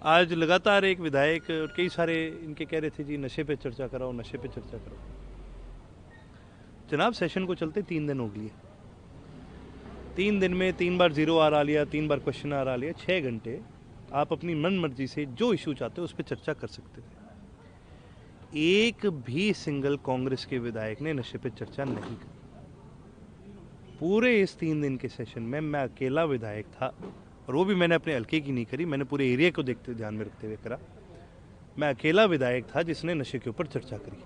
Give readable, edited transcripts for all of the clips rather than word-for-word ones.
आज लगातार एक विधायक और कई सारे इनके कह रहे थे जी नशे पे चर्चा कराओ, नशे पे चर्चा करो। जनाब सेशन को चलते 3 दिन हो गए। 3 दिन में 3 बार जीरो आ लिया, 3 बार क्वेश्चन आ लिया। 6 घंटे आप अपनी मन मर्जी से जो इशू चाहते हो उस पर चर्चा कर सकते थे। एक भी सिंगल कांग्रेस के विधायक ने नशे पे चर्चा नहीं की। पूरे इस 3 दिन के सेशन में मैं अकेला विधायक था, और वो भी मैंने अपने हल्के की नहीं करी, मैंने पूरे एरिया को देखते ध्यान में रखते हुए करा। मैं अकेला विधायक था जिसने नशे के ऊपर चर्चा करी।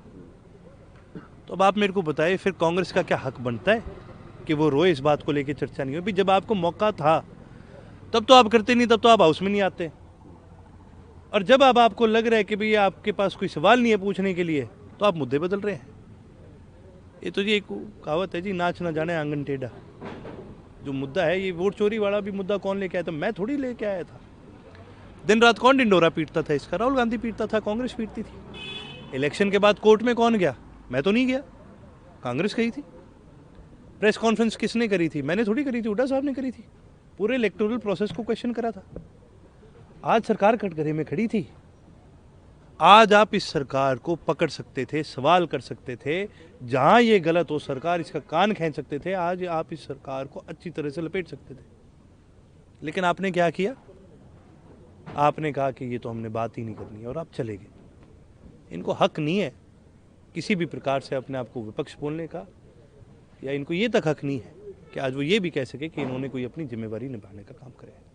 तो अब आप मेरे को बताइए, फिर कांग्रेस का क्या हक बनता है कि वो रोए इस बात को लेकर चर्चा नहीं हुई? जब आपको मौका था तब तो आप करते नहीं, तब तो आप हाउस में नहीं आते। और जब अब आपको लग रहा है कि भैया आपके पास कोई सवाल नहीं है पूछने के लिए, तो आप मुद्दे बदल रहे हैं। ये तो जी एक कहावत है जी, नाच ना जाने आंगन टेढ़ा। जो मुद्दा है, ये वोट चोरी वाला भी मुद्दा कौन लेके आया था? मैं थोड़ी लेके आया था। दिन रात कौन डिंडोरा पीटता था इसका? राहुल गांधी पीटता था, कांग्रेस पीटती थी। इलेक्शन के बाद कोर्ट में कौन गया? मैं तो नहीं गया, कांग्रेस गई थी। प्रेस कॉन्फ्रेंस किसने करी थी? मैंने थोड़ी करी थी, हुड्डा साहब ने करी थी। पूरे इलेक्टोरल प्रोसेस को क्वेश्चन करा था। आज सरकार कटघरे में खड़ी थी। आज आप इस सरकार को पकड़ सकते थे, सवाल कर सकते थे, जहां ये गलत हो सरकार इसका कान खींच सकते थे। आज आप इस सरकार को अच्छी तरह से लपेट सकते थे। लेकिन आपने क्या किया? आपने कहा कि ये तो हमने बात ही नहीं करनी है, और आप चले गए। इनको हक नहीं है किसी भी प्रकार से अपने आप को विपक्ष बोलने का, या इनको ये तक हक नहीं है कि आज वो ये भी कह सके कि इन्होंने कोई अपनी जिम्मेवारी निभाने का काम करे।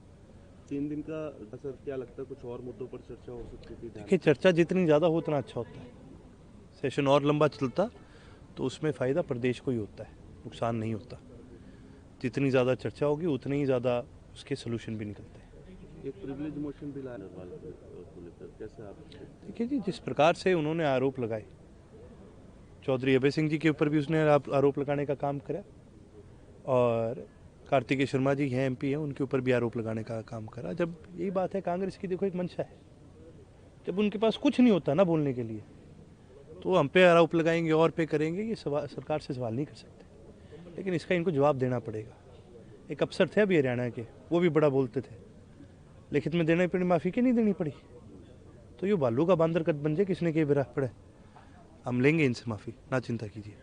3 दिन का असर क्या लगता है? कुछ और मुद्दों पर चर्चा हो सकती थी? देखिए, चर्चा जितनी ज़्यादा हो उतना अच्छा होता है। सेशन और लंबा चलता तो उसमें फ़ायदा प्रदेश को ही होता है, नुकसान नहीं होता। जितनी ज़्यादा चर्चा होगी उतनी ही ज़्यादा उसके सोल्यूशन भी निकलते हैं। एक प्रिविलेज मोशन भी लाया को लेकर कैसे आप? देखिए जी, जिस प्रकार से उन्होंने आरोप लगाए, चौधरी अभय सिंह जी के ऊपर भी उसने आरोप लगाने का काम करा, और कार्तिकेय शर्मा जी हैं, MP हैं, उनके ऊपर भी आरोप लगाने का काम करा। जब यही बात है, कांग्रेस की देखो एक मंशा है, जब उनके पास कुछ नहीं होता ना बोलने के लिए, तो हम पे आरोप लगाएंगे और पे करेंगे, ये सरकार से सवाल नहीं कर सकते। लेकिन इसका इनको जवाब देना पड़ेगा। एक अफसर थे अभी हरियाणा के, वो भी बड़ा बोलते थे, लिखित में देना पड़ी माफ़ी, की नहीं देनी पड़ी? तो ये बालू का बांदर कद बन जाए, किसने के बिरा पड़े। हम लेंगे इनसे माफ़ी, ना चिंता कीजिए।